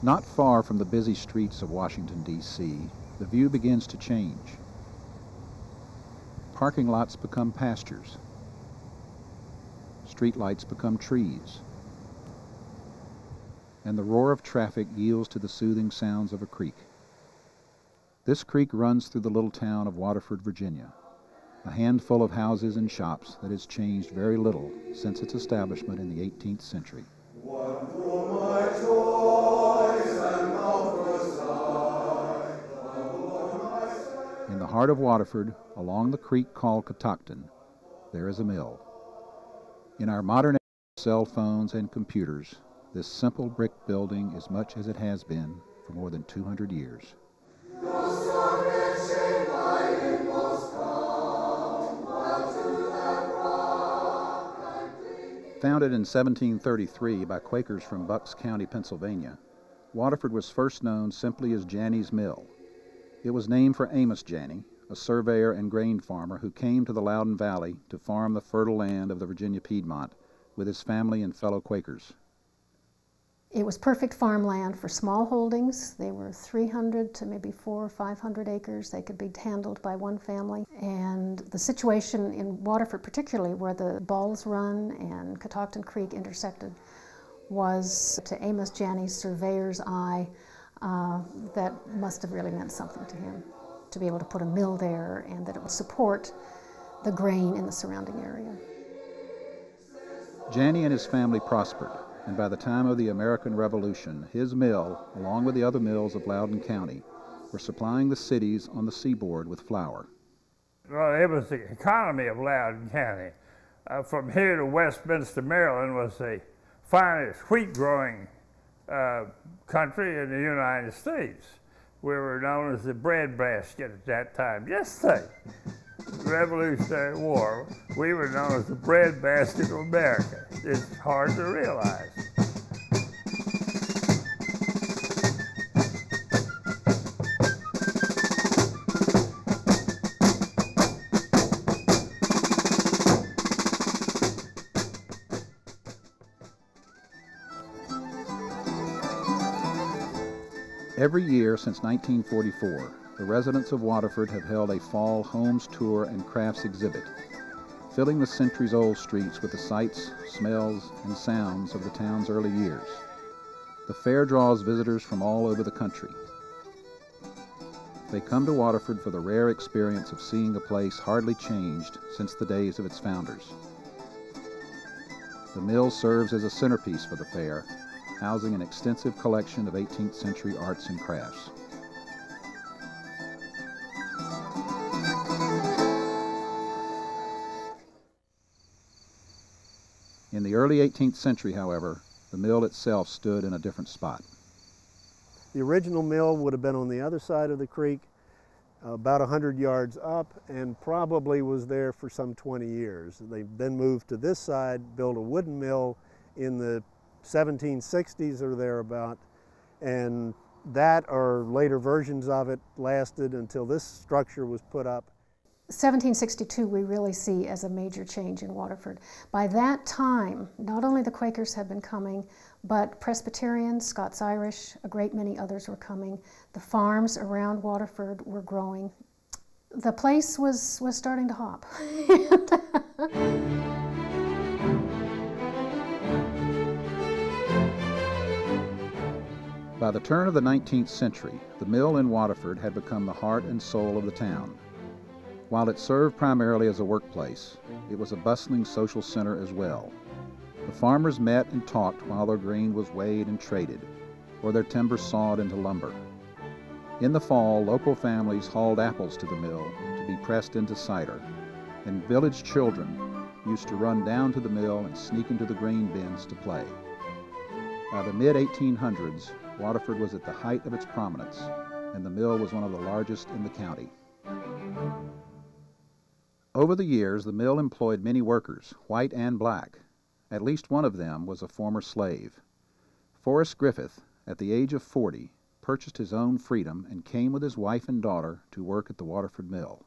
Not far from the busy streets of Washington, D.C., the view begins to change. Parking lots become pastures. Streetlights become trees. And the roar of traffic yields to the soothing sounds of a creek. This creek runs through the little town of Waterford, Virginia, a handful of houses and shops that has changed very little since its establishment in the 18th century. In the heart of Waterford, along the creek called Catoctin, there is a mill. In our modern age of cell phones and computers, this simple brick building is much as it has been for more than 200 years. Founded in 1733 by Quakers from Bucks County, Pennsylvania, Waterford was first known simply as Janney's Mill. It was named for Amos Janney, a surveyor and grain farmer who came to the Loudoun Valley to farm the fertile land of the Virginia Piedmont with his family and fellow Quakers. It was perfect farmland for small holdings. They were 300 to maybe 400 or 500 acres. They could be handled by one family. And the situation in Waterford, particularly where the Balls Run and Catoctin Creek intersected, was, to Amos Janney's surveyor's eye, that must have really meant something to him, to be able to put a mill there and that it would support the grain in the surrounding area. Janney and his family prospered, and by the time of the American Revolution, his mill, along with the other mills of Loudoun County, were supplying the cities on the seaboard with flour. Well, it was the economy of Loudoun County. From here to Westminster, Maryland was the finest wheat-growing country in the United States. We were known as the breadbasket at that time. Just think, Revolutionary War, we were known as the breadbasket of America. It's hard to realize. Every year since 1944, the residents of Waterford have held a fall homes tour and crafts exhibit, filling the centuries-old streets with the sights, smells, and sounds of the town's early years. The fair draws visitors from all over the country. They come to Waterford for the rare experience of seeing a place hardly changed since the days of its founders. The mill serves as a centerpiece for the fair, housing an extensive collection of 18th century arts and crafts. In the early 18th century, however, the mill itself stood in a different spot. The original mill would have been on the other side of the creek, about 100 yards up, and probably was there for some 20 years. They then moved to this side, built a wooden mill in the 1760s or thereabout, and that or later versions of it lasted until this structure was put up. 1762 we really see as a major change in Waterford. By that time, not only the Quakers had been coming, but Presbyterians, Scots-Irish, a great many others were coming. The farms around Waterford were growing. The place was starting to hop. By the turn of the 19th century, the mill in Waterford had become the heart and soul of the town. While it served primarily as a workplace, it was a bustling social center as well. The farmers met and talked while their grain was weighed and traded, or their timber sawed into lumber. In the fall, local families hauled apples to the mill to be pressed into cider, and village children used to run down to the mill and sneak into the grain bins to play. By the mid-1800s, Waterford was at the height of its prominence, and the mill was one of the largest in the county. Over the years, the mill employed many workers, white and black. At least one of them was a former slave. Forrest Griffith, at the age of 40, purchased his own freedom and came with his wife and daughter to work at the Waterford mill.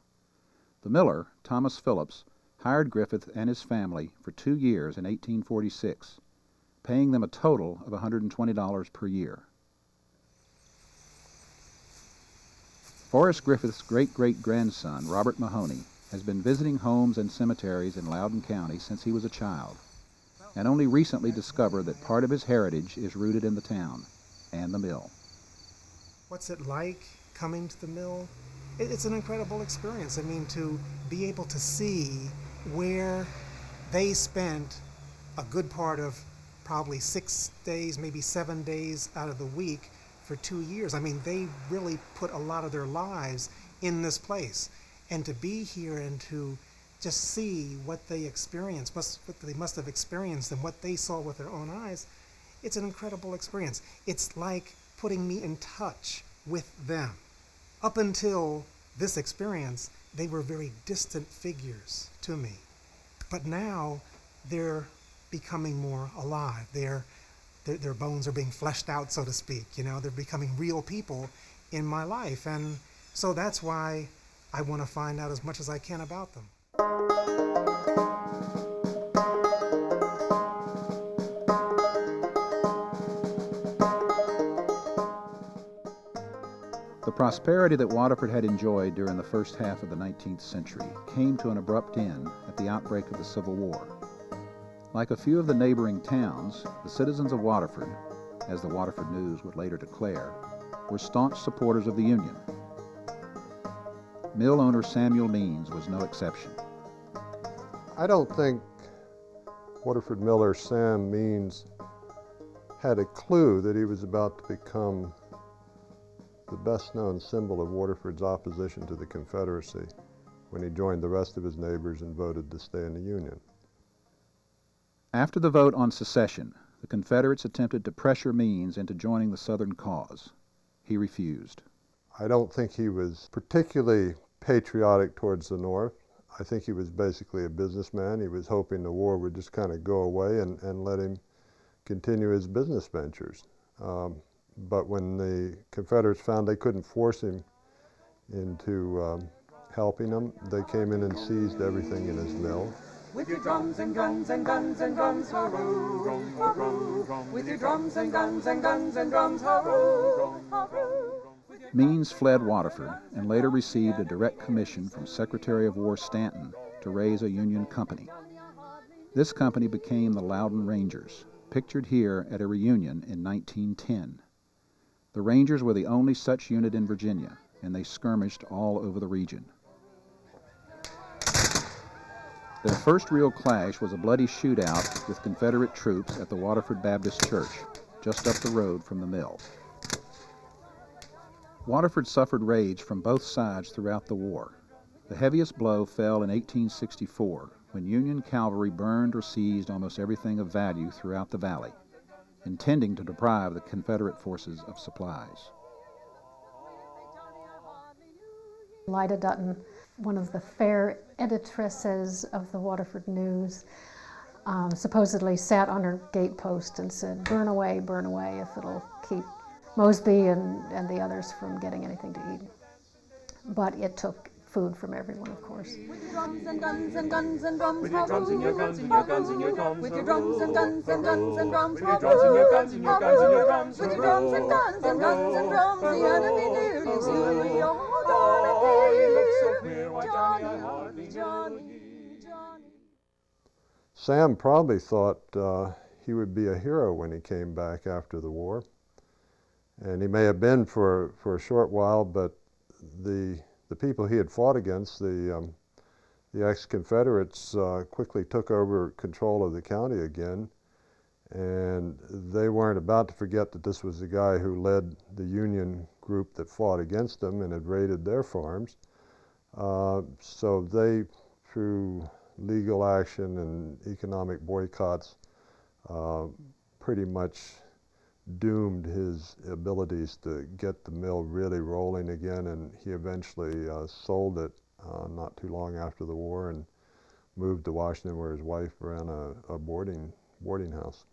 The miller, Thomas Phillips, hired Griffith and his family for 2 years in 1846, paying them a total of $120 per year. Forrest Griffith's great-great-grandson, Robert Mahoney, has been visiting homes and cemeteries in Loudoun County since he was a child, and only recently discovered that part of his heritage is rooted in the town and the mill. What's it like coming to the mill? It's an incredible experience. I mean, to be able to see where they spent a good part of probably 6 days, maybe 7 days out of the week for 2 years. I mean, they really put a lot of their lives in this place. And to be here and to just see what they experienced, what they must have experienced and what they saw with their own eyes, it's an incredible experience. It's like putting me in touch with them. Up until this experience, they were very distant figures to me. But now they're becoming more alive. Their bones are being fleshed out, so to speak. You know, they're becoming real people in my life. And so that's why I want to find out as much as I can about them. The prosperity that Waterford had enjoyed during the first half of the 19th century came to an abrupt end at the outbreak of the Civil War. Like a few of the neighboring towns, the citizens of Waterford, as the Waterford News would later declare, were staunch supporters of the Union. Mill owner Samuel Means was no exception. I don't think Waterford miller Sam Means had a clue that he was about to become the best-known symbol of Waterford's opposition to the Confederacy when he joined the rest of his neighbors and voted to stay in the Union. After the vote on secession, the Confederates attempted to pressure Means into joining the Southern cause. He refused. I don't think he was particularly patriotic towards the North. I think he was basically a businessman. He was hoping the war would just kind of go away and let him continue his business ventures. But when the Confederates found they couldn't force him into helping them, they came in and seized everything in his mill. With your drums and guns and guns and drums, hurroo, hurroo. With your drums and guns and guns and drums, hurroo, hurroo. Means fled Waterford and later received a direct commission from Secretary of War Stanton to raise a Union company. This company became the Loudoun Rangers, pictured here at a reunion in 1910. The Rangers were the only such unit in Virginia, and they skirmished all over the region. Their first real clash was a bloody shootout with Confederate troops at the Waterford Baptist Church, just up the road from the mill. Waterford suffered rage from both sides throughout the war. The heaviest blow fell in 1864, when Union cavalry burned or seized almost everything of value throughout the valley, intending to deprive the Confederate forces of supplies. Lida Dutton, one of the fair editresses of the Waterford News, supposedly sat on her gatepost and said, burn away if it'll keep Mosby and the others from getting anything to eat." But it took food from everyone, of course. With your drums and guns and guns and drums, with your drums and your guns and your guns and your drums, with your drums and guns and guns and drums, with your drums and your guns and your guns and your drums, with your drums and guns and guns and drums, the enemy nearly slew your Johnny, Johnny, Johnny. Sam probably thought he would be a hero when he came back after the war. And he may have been for a short while, but the people he had fought against, the ex-Confederates, quickly took over control of the county again, and they weren't about to forget that this was the guy who led the Union group that fought against them and had raided their farms. So they, through legal action and economic boycotts, pretty much doomed his abilities to get the mill really rolling again, and he eventually sold it not too long after the war and moved to Washington, where his wife ran a boarding house.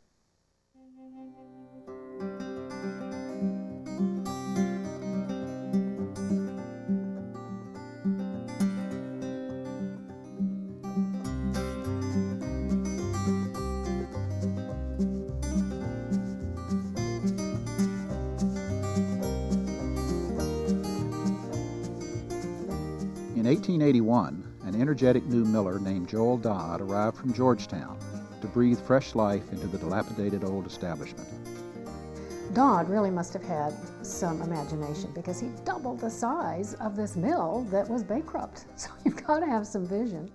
In 1881, an energetic new miller named Joel Dodd arrived from Georgetown to breathe fresh life into the dilapidated old establishment. Dodd really must have had some imagination because he doubled the size of this mill that was bankrupt. So you've got to have some vision.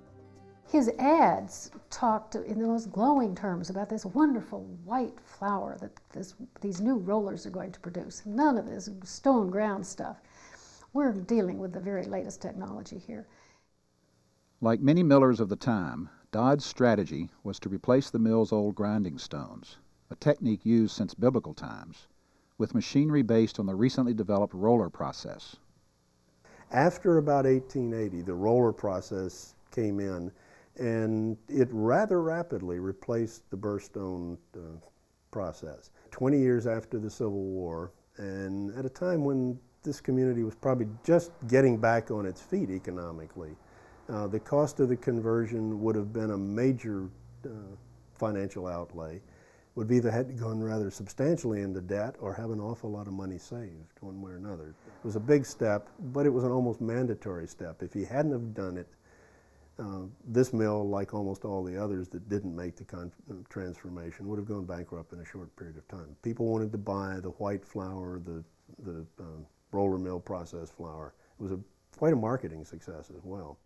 His ads talked in the most glowing terms about this wonderful white flour that these new rollers are going to produce. None of this stone ground stuff. We're dealing with the very latest technology here. Like many millers of the time, Dodd's strategy was to replace the mill's old grinding stones, a technique used since biblical times, with machinery based on the recently developed roller process. After about 1880, the roller process came in, and it rather rapidly replaced the burr stone process. 20 years after the Civil War, and at a time when this community was probably just getting back on its feet economically, the cost of the conversion would have been a major financial outlay. Would be either had to go rather substantially into debt or have an awful lot of money saved one way or another. It was a big step, but it was an almost mandatory step. If he hadn't have done it, this mill, like almost all the others that didn't make the transformation, would have gone bankrupt in a short period of time. People wanted to buy the white flour, the roller mill processed flour. It was quite a marketing success as well.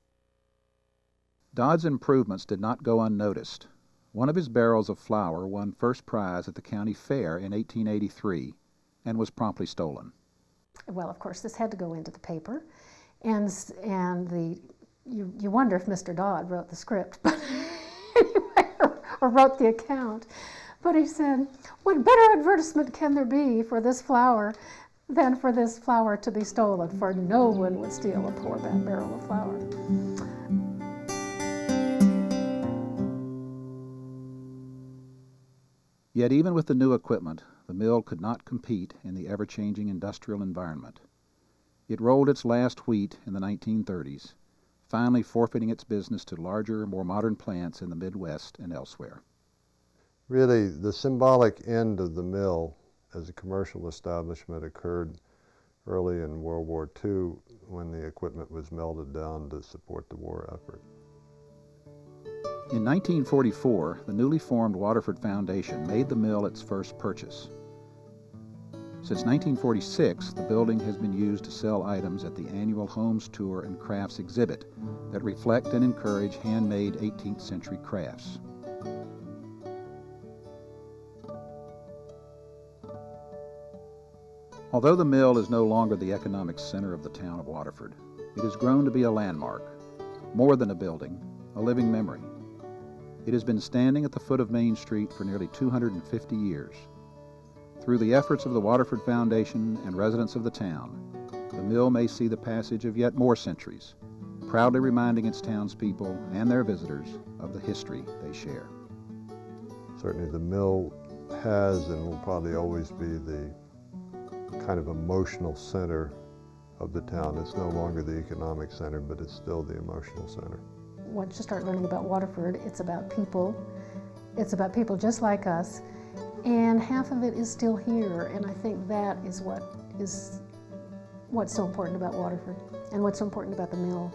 Dodd's improvements did not go unnoticed. One of his barrels of flour won first prize at the county fair in 1883 and was promptly stolen. Well, of course, this had to go into the paper, and you wonder if Mr. Dodd wrote the script, but anyway, or wrote the account. But he said, what better advertisement can there be for this flour than for this flour to be stolen? For no one would steal a poor barrel of flour. Yet even with the new equipment, the mill could not compete in the ever-changing industrial environment. It rolled its last wheat in the 1930s, finally forfeiting its business to larger, more modern plants in the Midwest and elsewhere. Really, the symbolic end of the mill as a commercial establishment occurred early in World War II when the equipment was melted down to support the war effort. In 1944, the newly formed Waterford Foundation made the mill its first purchase. Since 1946, the building has been used to sell items at the annual Homes Tour and Crafts exhibit that reflect and encourage handmade 18th century crafts. Although the mill is no longer the economic center of the town of Waterford, it has grown to be a landmark, more than a building, a living memory. It has been standing at the foot of Main Street for nearly 250 years. Through the efforts of the Waterford Foundation and residents of the town, the mill may see the passage of yet more centuries, proudly reminding its townspeople and their visitors of the history they share. Certainly the mill has and will probably always be the kind of emotional center of the town. It's no longer the economic center, but it's still the emotional center. Once you start learning about Waterford, it's about people. It's about people just like us, and half of it is still here, and I think that is what's so important about Waterford and what's so important about the mill.